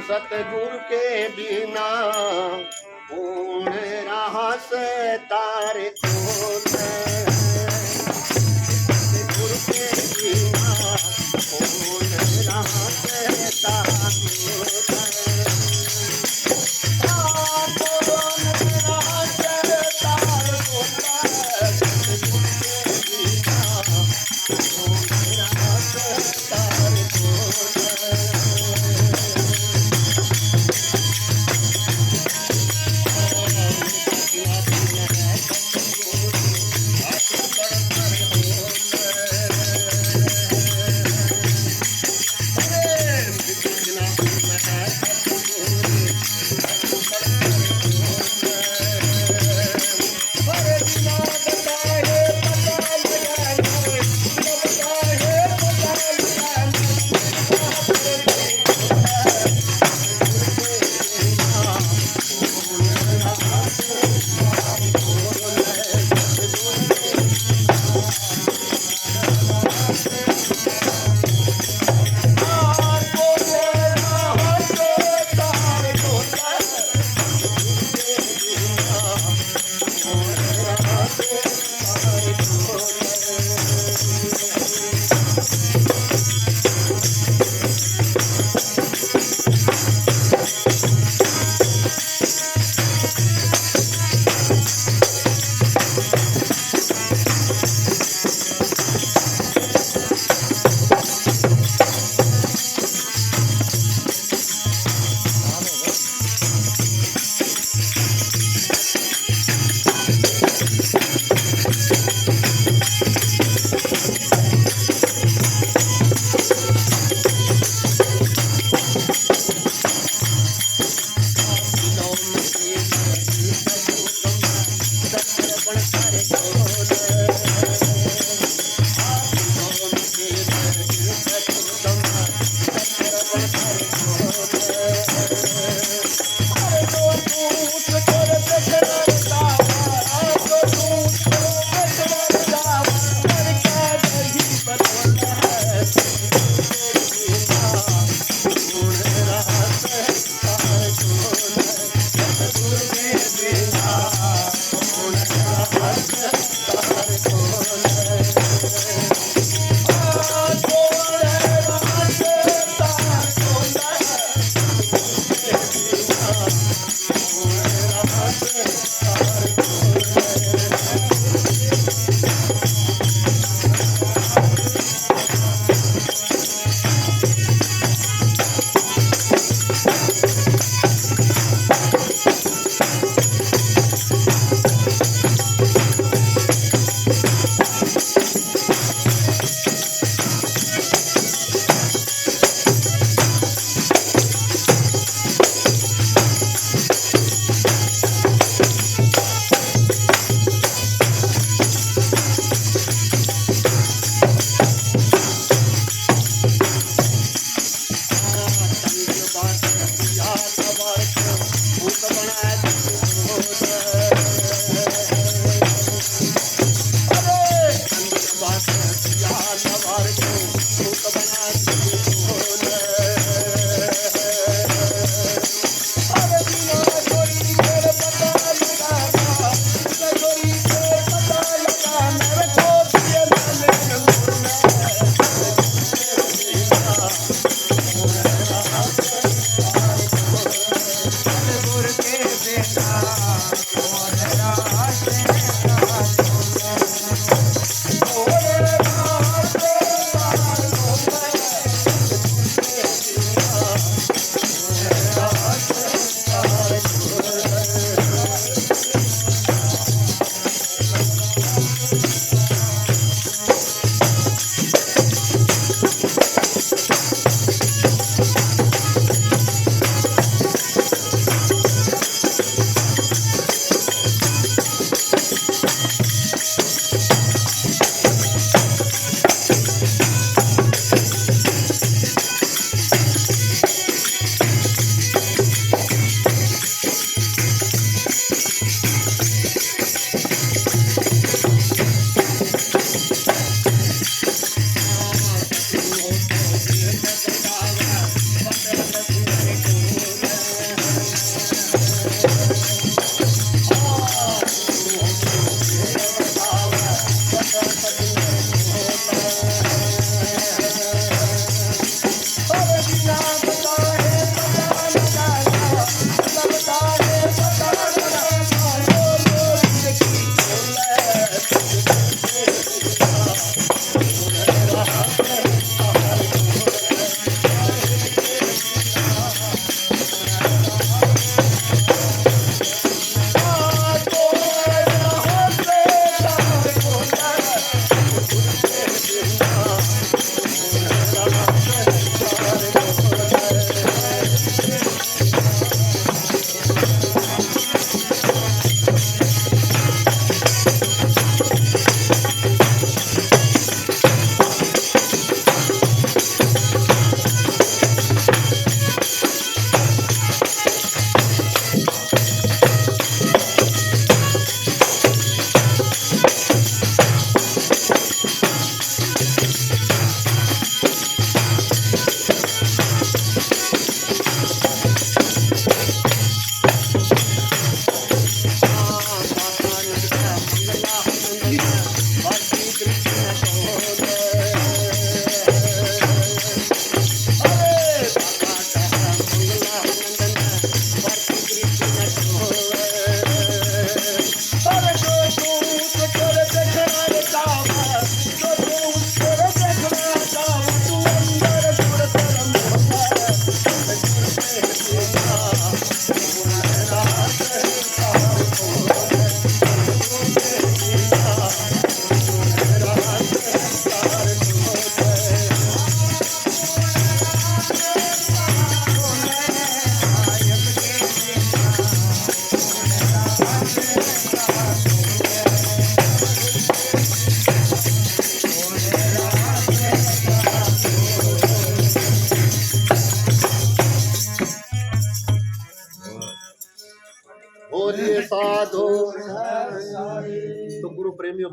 सतगुरु के बिना पूर्ण रहा से तारे सतगुरु के बिना पूर्ण रहा से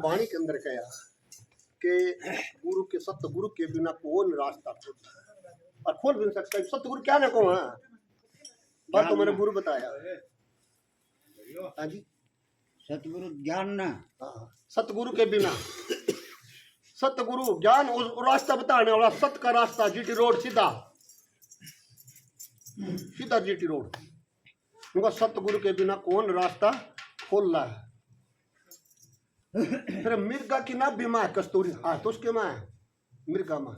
वाणी के अंदर कहा कि गुरु के सतगुरु के बिना कौन रास्ता खुलता और खोल भी नहीं सकता। सतगुरु क्या ना कहो, हाँ बात तो मेरे गुरु बताया। हाँ जी, सतगुरु ज्ञान ना, हाँ सतगुरु के बिना, सतगुरु ज्ञान उस रास्ता बताने वाला, सत का रास्ता जीटी रोड, सीधा सीधा जीटी रोड। उनका सतगुरु के बिना कौन रास्ता खोल रहा है। फिर मिर्गा की ना बीमा है कस्तूरी, हाँ तो उसके माँ है मिर्गा माँ,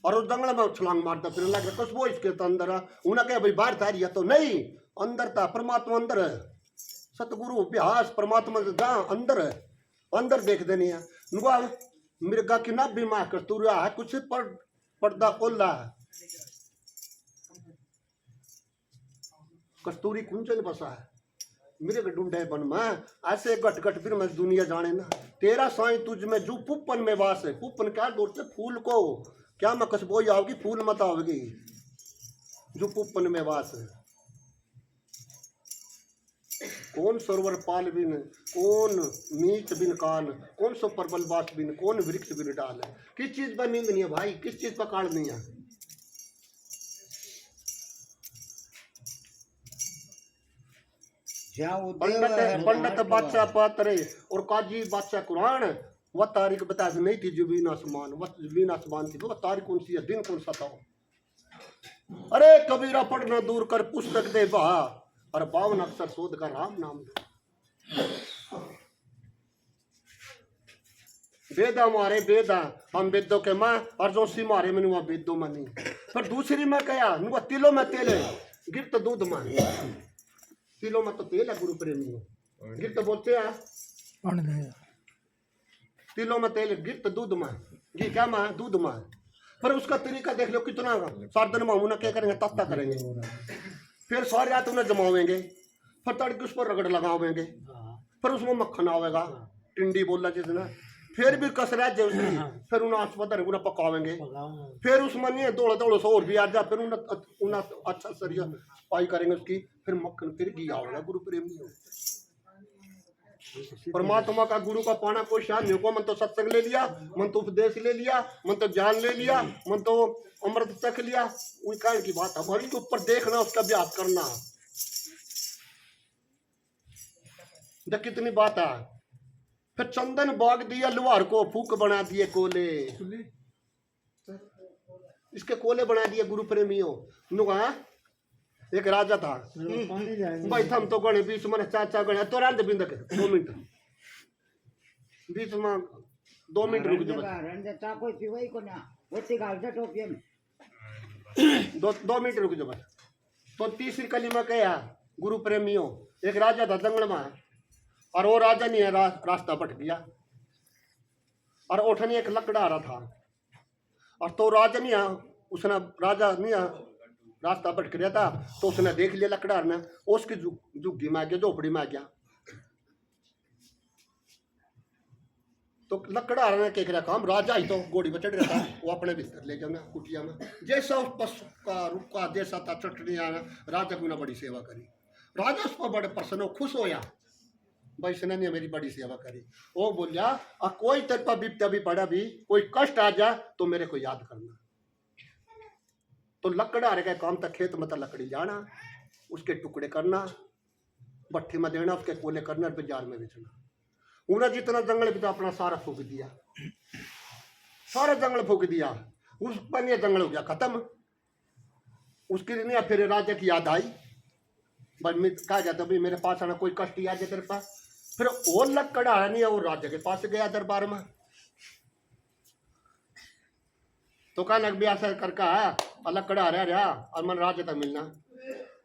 और उस जंगल में छलांग मारता फिर लग रहा वो इसके तो अंदर उन्हें क्या भाई बाहर था, तो नहीं अंदर था, परमात्मा अंदर है। सतगुरु अभ्यास परमात्मा जहाँ अंदर है, अंदर देख देनी है। उनका मिर्गा की ना बीमा कस्तूरी है, कुछ पर्दा खोल रहा है। कस्तूरी कुंचन बसा है मेरे के ढूंढे बन में, ऐसे गट गट फिर मैं दुनिया जाने ना। तेरा साई तुझ में जो पुप्पन में वास है। पुप्पन क्या बोलते फूल को, क्या मैं कसबोई आओगी फूल मत आओगी, जो पुप्पन में वास है। कौन सरोवर पाल बिन, कौन मीत बिन कान, कौन सो परबल बास बिन, कौन वृक्ष बिन डाल है। किस चीज पर नींद नहीं है भाई, किस चीज पर काल नहीं है। पंडित बादशाह पात्रे और काजी बादशाह कुरान, वह तारीख बता नहीं थी जुबीन आसमान, वह जुबीन आसमान थी, वह तारीख कौन सी है, दिन कौन सा था। अरे कबीरा पढ़ना दूर कर पुस्तक दे बहा, और 52 अक्षर शोध कर राम नाम दे। वेदा मारे वेदा, हम वेदों के माँ, और जो सी मारे मैंने वह वेदों में नहीं। फिर दूसरी में कहा नुआ तिलों में तेल है, गिरत दूध में, तिलों में तो तेल है गुरु प्रेमी हो, गिरत बोलते हैं तिलों में तेल, गिरत दूध में, घी क्या माँ दूध में। पर उसका तरीका देख लो कितना, सार्धन में उन्हें क्या करेंगे, तख्ता करेंगे, फिर सारी रात उन्हें जमावेंगे, फिर तड़के उस पर रगड़ लगावेंगे, फिर उसमें मक्खन आवेगा, टिंडी बोलना जिसने, फिर भी कसरा है उसकी, फिर उन्हें अस्पताल उन्हें पकावेंगे, फिर उसमें नहीं दौड़ दौड़ से और भी आ जा, फिर उन्हें अच्छा सरिया पाई करेंगे उसकी, फिर मक्खन फिर घी आवेगा। गुरु प्रेमी हो, परमात्मा का गुरु का पाना कोई शान नहीं को। मन तो सत्संग ले लिया, मन तो उपदेश ले लिया, मन तो ज्ञान ले लिया, मन तो अमृत चख लिया, वही कारण की बात है। हमारी के ऊपर देखना, उसका अभ्यास करना, देख कितनी बात है। फिर चंदन बाग दिया लुहार को, फूक बना दिए कोले, इसके कोले बना दिए गुरु प्रेमियों। नुआ एक राजा था भाई, थम तो गणे बीच में चाचा गणे तो रंद बिंदक 2 मिनट बीच में 2 मिनट रुक जाओ, 2 मिनट रुक जाओ। तो तीसरी कली में कहा गुरु प्रेमियों, एक राजा था जंगल में, और वो राजा नहीं है रास्ता भटक गया, और उठने एक लकड़ा आ रहा था, और तो राजा नहीं है, उसने राजा नहीं है रास्ता भटक रहा था, तो उसने देख लिया लकड़ा ने, उसकी झुग्गी में आ गया, झोपड़ी में आ गया। तो लकड़ा ने क्या करा काम, राजा ही तो घोड़ी पर चढ़ रहा था, वो अपने बिस्तर ले जाना कुटिया में, जैसा उस पशु का रुका जैसा था चटनी आना, राजा को ना बड़ी सेवा करी। राजा उस पर बड़े प्रसन्न हो, खुश होया, भाई इसने ने मेरी बड़ी सेवा करी। वो बोलिया कोई तेरे पर विपदा भी पड़ा भी, कोई कष्ट आ जा तो मेरे को याद करना। तो लकड़ा रह गया काम तक, खेत में तो लकड़ी जाना, उसके टुकड़े करना, भट्टी में देना, उसके कोले करना, बाजार में बेचना। उन्हें जितना जंगल भी था अपना सारा फूक दिया, सारा जंगल फूक दिया, उस पर जंगल हो गया खत्म। उसके लिए फिर राजा की याद आई, भाई कहा जाता भाई मेरे पास आना, कोई कष्ट आ जाए तेरे पास। फिर वो लकड़ा नहीं है, वो राजा के पास गया दरबार में, तो कहा लग भी ऐसा करके अलग कड़ा रहा और मन राजा तक मिलना।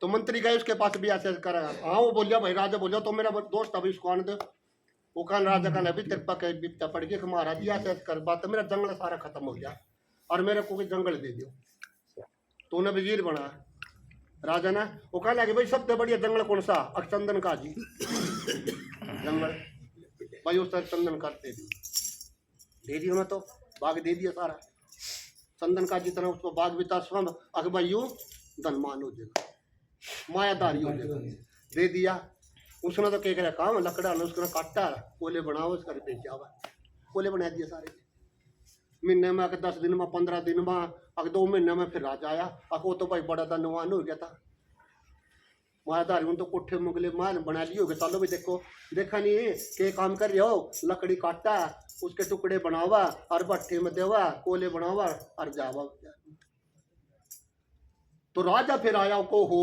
तो मंत्री गए उसके पास भी ऐसे करा, हाँ वो बोलिया भाई राजा बोलिया तो मेरा दोस्त अभी इसको आने दो। वो कहा राजा का अभी तेरे पास बिपता पड़ गया, महाराज जी ऐसे कर बात, तो मेरा जंगल सारा खत्म हो गया और मेरे को जंगल दे दियो। तो उन्हें वजीर बना राजा ने। वो कहने लगे भाई सबसे बढ़िया जंगल कौन सा, चंदन का जी जंगल, भाई उस चंदन का दे दियो मैं, तो बाग दे दिया सारा चंदन का जितना उसको बाग भी था स्वयं, अगर भाई यूँ धनमान हो जाएगा, मायादारी हो जाएगा, दे दिया। उसने तो क्या करे काम, लकड़ा ने उसने काटा, कोले बनाओ, उसका बेचा हुआ। कोले बना दिए सारे महीने में अगर 10 दिन में 15 दिन में अगर 2 महीने में फिर राजा आया अगर वो तो भाई बड़ा धनवान हो गया था मायाधारी तो कोठे मुगले मान बना लिए होगे चलो भी देखो देखा नहीं है के काम कर रहे हो लकड़ी काटा उसके टुकड़े बनावा और भट्टे में देवा कोले बनावा और जावा तो राजा फिर आया को हो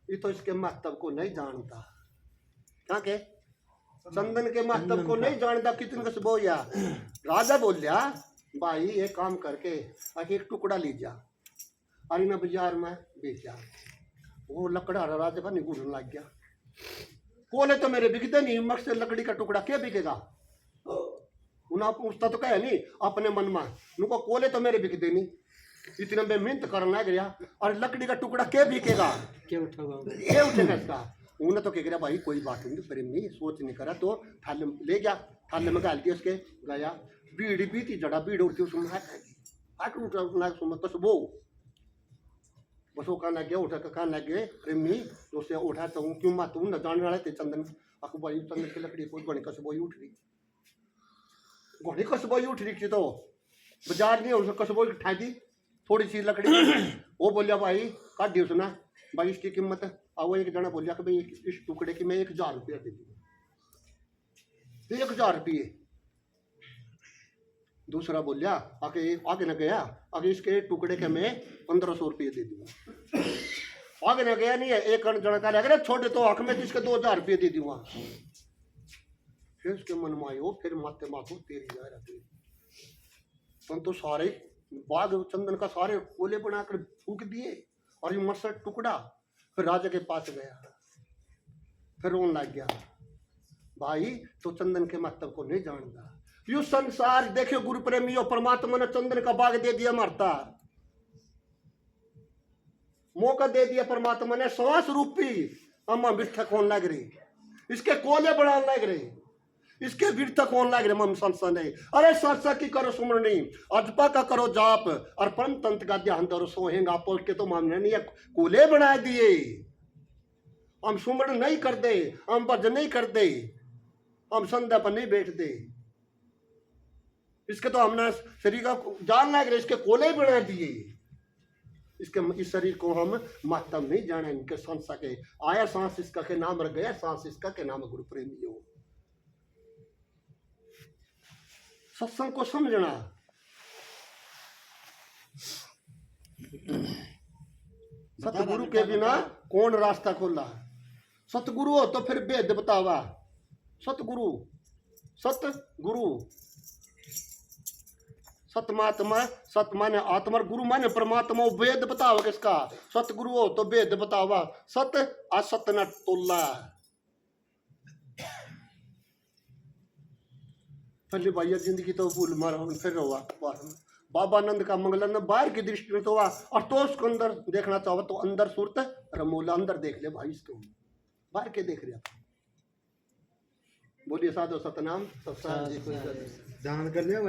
ये तो इसके महत्व को नहीं जानता क्या के चंदन के महत्व को नहीं जानता कितने कस बोया राजा बोलिया भाई ये काम करके एक टुकड़ा लीजा और इन बाजार में बेचा वो लकड़ा राजा का निगुड़ने लग गया कोले तो मेरे बिकते नहीं मक से लकड़ी का टुकड़ा क्या बिकेगा उन्हें पूछता तो कहे नहीं अपने मन में उनको कोले तो मेरे बिकते नहीं इतना मैं मेहनत करने लग गया और लकड़ी का टुकड़ा क्या बिकेगा क्या उठेगा इसका उन्हें तो कह गया भाई कोई बात नहीं प्रेम नहीं सोच नहीं करा तो थाले ले गया थाले में गाल दिया उसके गया बीड़ी पीती जड़ा बीड़ उड़ती उसमें हाथ उठा बस वो बस वो कहने लगे उठा कर कहने लगे प्रेम नहीं तो उसे उठा तो क्यों मत न जाने वाले थे चंदन आपको भाई चंदन की लकड़ी कोई घोड़ी कसबोई उठ रही घोड़ी कसबोई उठ रही थी तो बाजार नहीं उसने कसबोई उठा दी थोड़ी सी लकड़ी वो बोलिया भाई काट दी उसने भाई इसकी कीमत वो एक जना बोलिया कि भाई इस टुकड़े की मैं 1000 रुपया दे दूँगा 1000 रुपये दूसरा बोलिया आगे न गया आगे इसके टुकड़े के मैं 1500 रुपये दे दूंगा आगे न गया नहीं है एक जना का लग रहा छोटे तो आँख में तो इसके 2000 रुपये दे दूंगा फिर उसके मन में आयो फिर माते माथो तेरी जा रहा तुम तो सारे बाग चंदन का सारे कोले बनाकर फूक दिए और ये मसर टुकड़ा फिर राजा के पास गया फिर रोन लग गया भाई तो चंदन के महत्व को नहीं जानता यू संसार देखियो गुरु प्रेमियों परमात्मा ने चंदन का बाग दे दिया मरता मौका दे दिया परमात्मा ने श्वास रूपी अम्मा बिठक होने लग रही इसके कोले बढ़ाने लग रही इसके बिठक होने लग रहे मम संसा नहीं अरे सरसा की करो सुमरनी अजपा का करो जाप और परम तंत्र का ध्यान दरो सोहेंगा पोल के तो मामने नहीं है कोले बना दिए हम सुमरण नहीं कर दे हम भजन नहीं कर दे हम संध्या पर नहीं बैठते इसके तो हमने शरीर का जान लग रहे इसके कोले बना दिए इसके इस शरीर को हम महत्व नहीं जाने इनके संसा के आया सांस इसका के नाम रख गया सांस इसका के नाम गुरु प्रेमियों सत्संग को समझना सतगुरु के बिना कौन रास्ता खोला सतगुरु हो तो फिर भेद बतावा सतगुरु सतमात्मा सत माने आत्मा गुरु माने परमात्मा वेद बतावा किसका सतगुरु हो तो वेद बतावा सत असत न तोला पहले भैया जिंदगी तो भूल मारा फिर हुआ बाबा आनंद का मंगलन बाहर की दृष्टि में तो हुआ और तो उसको अंदर देखना चाहो तो अंदर सूरत रमोला अंदर देख ले भाई इसको बाहर के देख रहा बोलिए साधो सतनाम सब ध्यान कर लिया भाई।